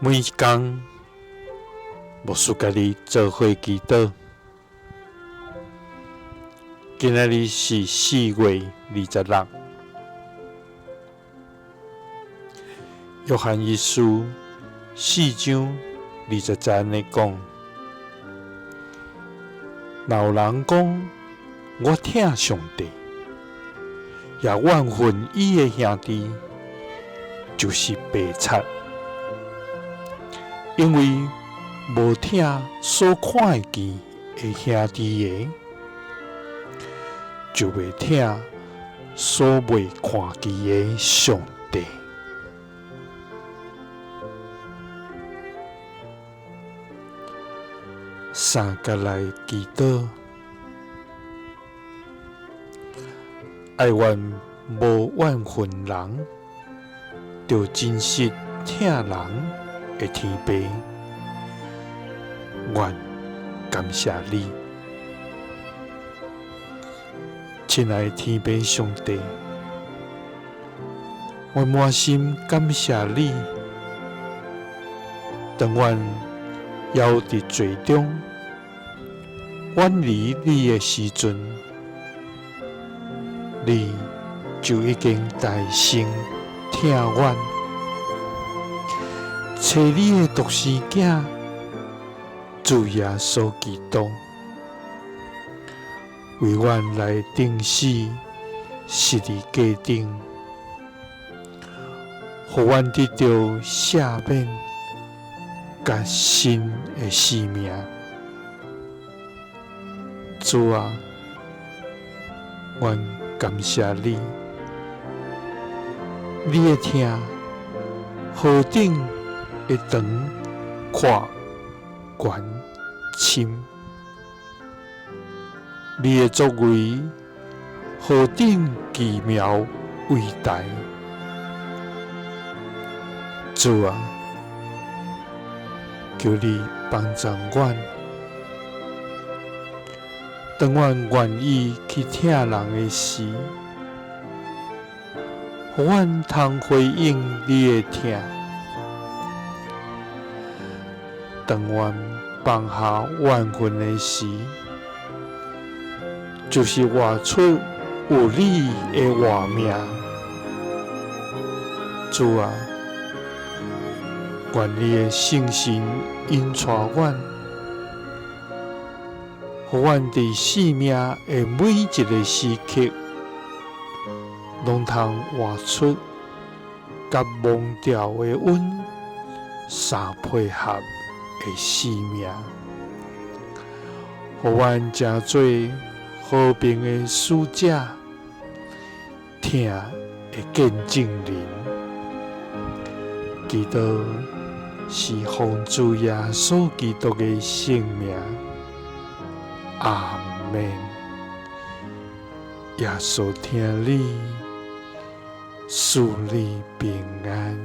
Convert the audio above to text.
每天牧师家己做伙祈祷。今仔日是4月26日。约翰一书4章20节安尼讲：若有人讲我疼上帝，也怨恨伊的兄弟，就是白贼。因为无疼所看会见的兄弟的，就袂疼所袂看见的上帝。三甲来祈祷，爱愿无怨恨人，就真实疼人的天父，愿感谢你，亲爱的天父上帝，我满心感谢你，当阮还伫罪中远离你的时阵，你就已经大声疼阮，找你的独生子主耶稣基督，为阮来定死，十字架顶，互阮得到赦免甲新的生命。主啊，阮感谢你，你的疼何等的长、阔、悬、深，你的作为何等奇妙伟大。主啊，求你帮助阮，当阮愿意去疼人的时，互阮通回应你的疼；当阮放下怨恨的时，就是活出有你的活命。主啊，愿你的圣神引带阮，互阮伫生命的每一个时刻，拢通活出甲忘掉的阮相配合的生命，互阮成做和平的使者，疼的见证人。祈祷是奉主耶稣基督的圣名，阿们。耶稣听你，赐你平安。